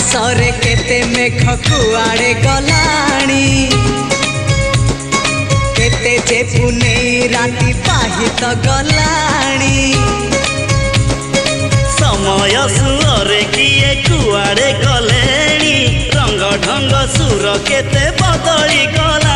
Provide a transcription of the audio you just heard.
आकाशरे केते मेघ कुआड़े गलाणी केते जे पुनेई राति पाहित गलाणी समय सुरे किए कुआड़े गलेणी रंग ढंग सुर केते बदली गला।